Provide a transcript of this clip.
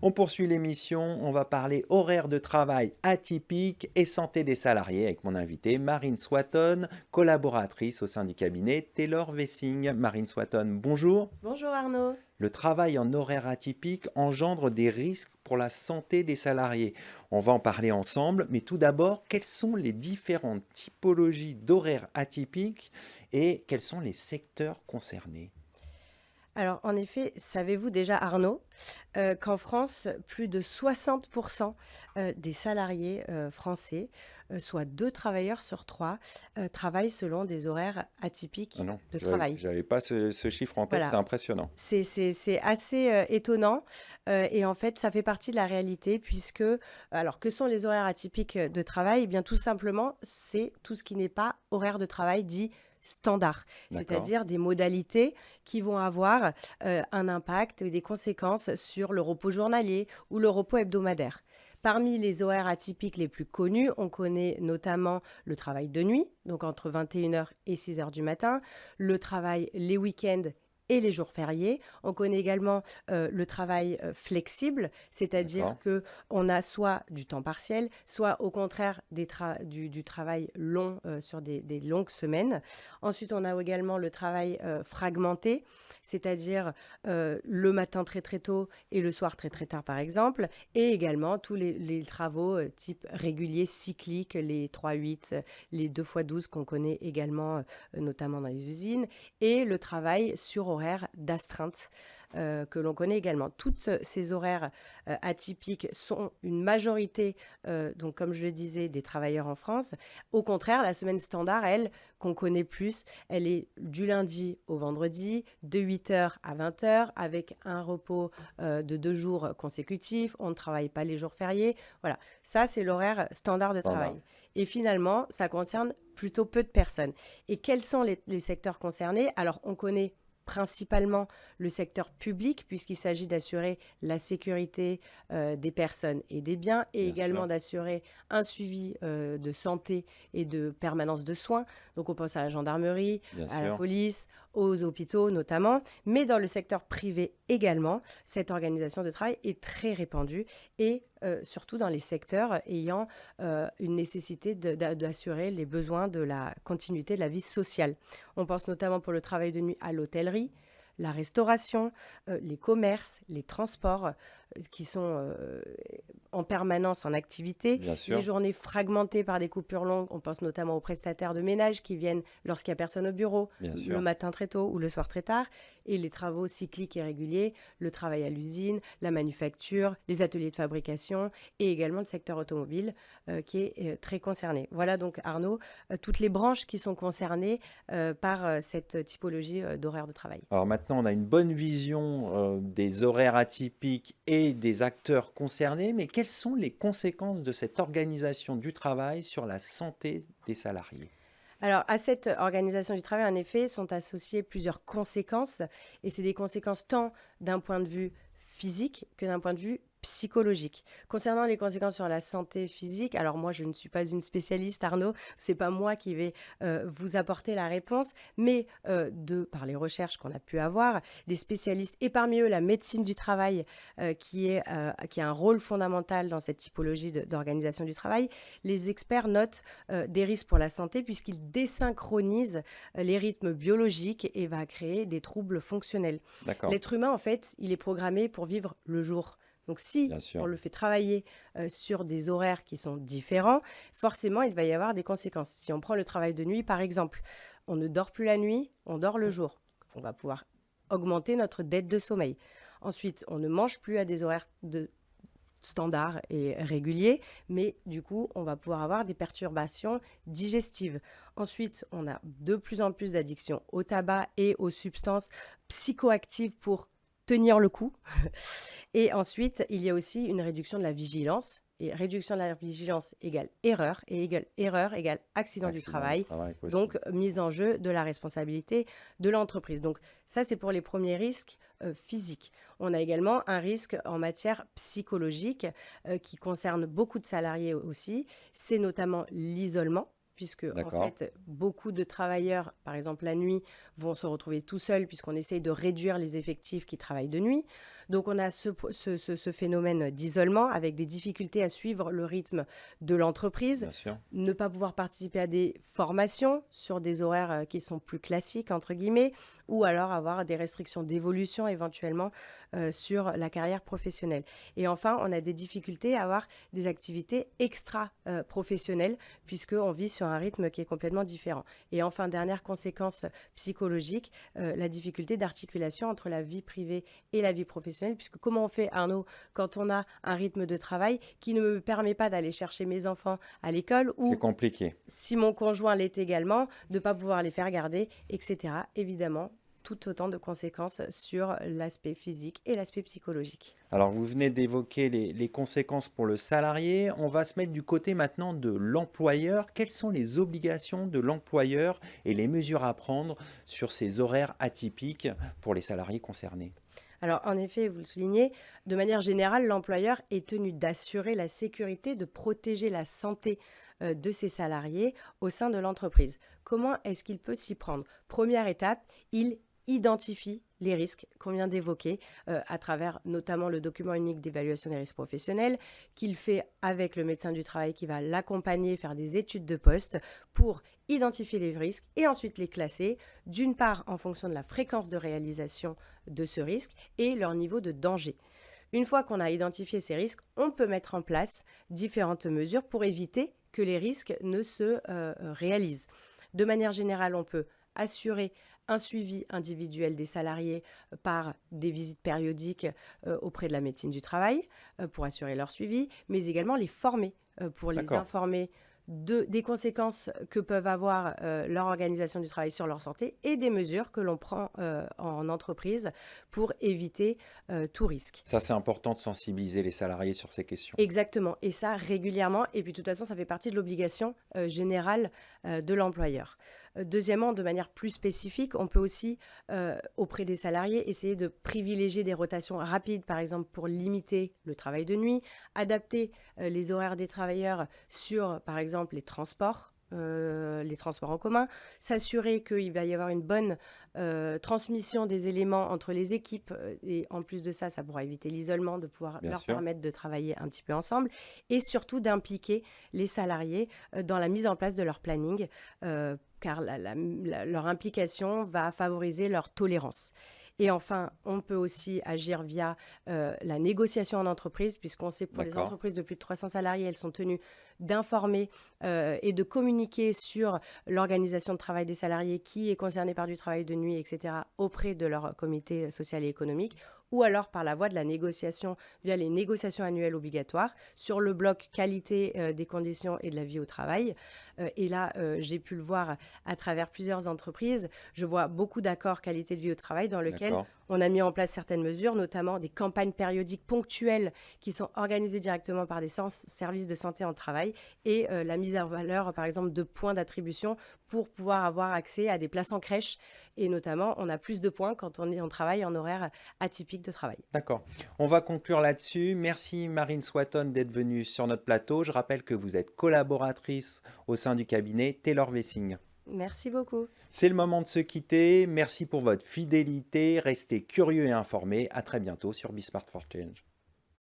On poursuit l'émission, on va parler horaire de travail atypique et santé des salariés avec mon invitée Marine Swatton, collaboratrice au sein du cabinet Taylor Wessing. Marine Swatton, bonjour. Bonjour Arnaud. Le travail en horaire atypique engendre des risques pour la santé des salariés. On va en parler ensemble, mais tout d'abord, quelles sont les différentes typologies d'horaires atypiques et quels sont les secteurs concernés? Alors en effet, savez-vous déjà Arnaud, qu'en France, plus de 60% des salariés français, soit 2 travailleurs sur 3, travaillent selon des horaires Ah atypiques non, de je travail. n'avais pas ce chiffre en tête, c'est Voilà, impressionnant. c'est assez, étonnant, et en fait, ça fait partie de la réalité puisque alors que sont les horaires atypiques de travail? Eh bien, tout simplement, c'est tout ce qui n'est pas horaire de travail dit standard. D'accord. C'est-à-dire des modalités qui vont avoir, un impact et des conséquences sur le repos journalier ou le repos hebdomadaire. Parmi les horaires atypiques les plus connus, on connaît notamment le travail de nuit, donc entre 21 heures et 6 heures du matin, le travail les week-ends et les jours fériés. On connaît également le travail flexible, c'est-à-dire D'accord. que on a soit du temps partiel, soit au contraire du travail long sur des longues semaines. Ensuite, on a également le travail fragmenté, c'est-à-dire le matin très très tôt et le soir très très tard par exemple, et également tous les travaux type réguliers, cycliques, les 3-8, les 2x12 qu'on connaît également notamment dans les usines, et le travail sur horaire d'astreinte que l'on connaît également. Toutes ces horaires atypiques sont une majorité, donc comme je le disais, des travailleurs en France. Au contraire, la semaine standard, elle, qu'on connaît plus, elle est du lundi au vendredi, de 8 heures à 20 heures, avec un repos de 2 jours consécutifs. On ne travaille pas les jours fériés. Voilà, ça c'est l'horaire standard de Standard. travail. Et finalement, ça concerne plutôt peu de personnes. Et quels sont les secteurs concernés? Alors, on connaît principalement le secteur public, puisqu'il s'agit d'assurer la sécurité des personnes et des biens, et Bien sûr. également d'assurer un suivi de santé et de permanence de soins. Donc on pense à la gendarmerie, Bien à la sûr. police, aux hôpitaux notamment, mais dans le secteur privé également, cette organisation de travail est très répandue, et surtout dans les secteurs ayant une nécessité d'assurer les besoins de la continuité de la vie sociale. On pense notamment pour le travail de nuit à l'hôtellerie, la restauration, les commerces, les transports qui sont en permanence en activité, Bien les sûr. journées fragmentées par des coupures longues. On pense notamment aux prestataires de ménage qui viennent lorsqu'il n'y a personne au bureau, Bien le sûr. matin très tôt ou le soir très tard, et les travaux cycliques et réguliers, le travail à l'usine, la manufacture, les ateliers de fabrication, et également le secteur automobile qui est très concerné. Voilà donc Arnaud, toutes les branches qui sont concernées par cette typologie d'horaire de travail. Alors maintenant, on a une bonne vision des horaires atypiques et des acteurs concernés, mais quelles sont les conséquences de cette organisation du travail sur la santé des salariés? Alors, à cette organisation du travail, en effet, sont associées plusieurs conséquences, et c'est des conséquences tant d'un point de vue physique que d'un point de vue psychologique. Concernant les conséquences sur la santé physique, alors moi je ne suis pas une spécialiste Arnaud, c'est pas moi qui vais vous apporter la réponse, mais par les recherches qu'on a pu avoir, des spécialistes, et parmi eux la médecine du travail qui a un rôle fondamental dans cette typologie d'organisation du travail, les experts notent des risques pour la santé puisqu'ils désynchronisent les rythmes biologiques et va créer des troubles fonctionnels. D'accord. L'être humain, en fait, il est programmé pour vivre le jour. Donc si Bien on sûr. le fait travailler sur des horaires qui sont différents, forcément, il va y avoir des conséquences. Si on prend le travail de nuit, par exemple, on ne dort plus la nuit, on dort le jour. On va pouvoir augmenter notre dette de sommeil. Ensuite, on ne mange plus à des horaires standards et réguliers, mais du coup, on va pouvoir avoir des perturbations digestives. Ensuite, on a de plus en plus d'addictions au tabac et aux substances psychoactives pour tenir le coup. Et ensuite, il y a aussi une réduction de la vigilance. Et réduction de la vigilance égale erreur, et égale erreur égale accident du Accident du travail, travail possible. donc mise en jeu de la responsabilité de l'entreprise. Donc ça, c'est pour les premiers risques physiques. On a également un risque en matière psychologique qui concerne beaucoup de salariés aussi. C'est notamment l'isolement, puisque en D'accord. fait, beaucoup de travailleurs, par exemple la nuit, vont se retrouver tout seuls puisqu'on essaye de réduire les effectifs qui travaillent de nuit. Donc on a ce phénomène d'isolement avec des difficultés à suivre le rythme de l'entreprise, Bien sûr. ne pas pouvoir participer à des formations sur des horaires qui sont plus classiques, entre guillemets, ou alors avoir des restrictions d'évolution éventuellement sur la carrière professionnelle. Et enfin, on a des difficultés à avoir des activités extra-professionnelles puisqu'on vit sur un rythme qui est complètement différent. Et enfin, dernière conséquence psychologique, la difficulté d'articulation entre la vie privée et la vie professionnelle, puisque comment on fait, Arnaud, quand on a un rythme de travail qui ne me permet pas d'aller chercher mes enfants à l'école C'est ou, compliqué. si mon conjoint l'est également, de ne pas pouvoir les faire garder, etc. Évidemment, tout autant de conséquences sur l'aspect physique et l'aspect psychologique. Alors, vous venez d'évoquer les conséquences pour le salarié. On va se mettre du côté maintenant de l'employeur. Quelles sont les obligations de l'employeur et les mesures à prendre sur ces horaires atypiques pour les salariés concernés? Alors, en effet, vous le soulignez, de manière générale, l'employeur est tenu d'assurer la sécurité, de protéger la santé de ses salariés au sein de l'entreprise. Comment est-ce qu'il peut s'y prendre? Première étape, il identifie les risques qu'on vient d'évoquer à travers notamment le document unique d'évaluation des risques professionnels qu'il fait avec le médecin du travail qui va l'accompagner, faire des études de poste pour identifier les risques et ensuite les classer, d'une part en fonction de la fréquence de réalisation de ce risque et leur niveau de danger. Une fois qu'on a identifié ces risques, on peut mettre en place différentes mesures pour éviter que les risques ne se réalisent. De manière générale, on peut assurer un suivi individuel des salariés par des visites périodiques auprès de la médecine du travail pour assurer leur suivi, mais également les former pour les D'accord. informer des conséquences que peuvent avoir leur organisation du travail sur leur santé et des mesures que l'on prend en entreprise pour éviter tout risque. Ça, c'est important de sensibiliser les salariés sur ces questions. Exactement, et ça régulièrement, et puis de toute façon, ça fait partie de l'obligation générale de l'employeur. Deuxièmement, de manière plus spécifique, on peut aussi, auprès des salariés, essayer de privilégier des rotations rapides, par exemple pour limiter le travail de nuit, adapter les horaires des travailleurs sur, par exemple, les transports en commun, s'assurer qu'il va y avoir une bonne transmission des éléments entre les équipes et en plus de ça, ça pourra éviter l'isolement, de pouvoir Bien leur sûr. permettre de travailler un petit peu ensemble et surtout d'impliquer les salariés dans la mise en place de leur planning car leur implication va favoriser leur tolérance. Et enfin, on peut aussi agir via la négociation en entreprise, puisqu'on sait pour les D'accord. entreprises de plus de 300 salariés, elles sont tenues d'informer et de communiquer sur l'organisation de travail des salariés, qui est concerné par du travail de nuit, etc., auprès de leur comité social et économique, ou alors par la voie de la négociation via les négociations annuelles obligatoires sur le bloc qualité des conditions et de la vie au travail. Et là, j'ai pu le voir à travers plusieurs entreprises. Je vois beaucoup d'accords qualité de vie au travail dans lesquels D'accord. on a mis en place certaines mesures, notamment des campagnes périodiques ponctuelles qui sont organisées directement par des services de santé en travail et la mise en valeur, par exemple, de points d'attribution pour pouvoir avoir accès à des places en crèche. Et notamment, on a plus de points quand on travaille en horaire atypique de travail. D'accord. On va conclure là-dessus. Merci Marine Swatton d'être venue sur notre plateau. Je rappelle que vous êtes collaboratrice au sein du cabinet Taylor Wessing. Merci beaucoup. C'est le moment de se quitter. Merci pour votre fidélité. Restez curieux et informés. À très bientôt sur Be Smart for Change.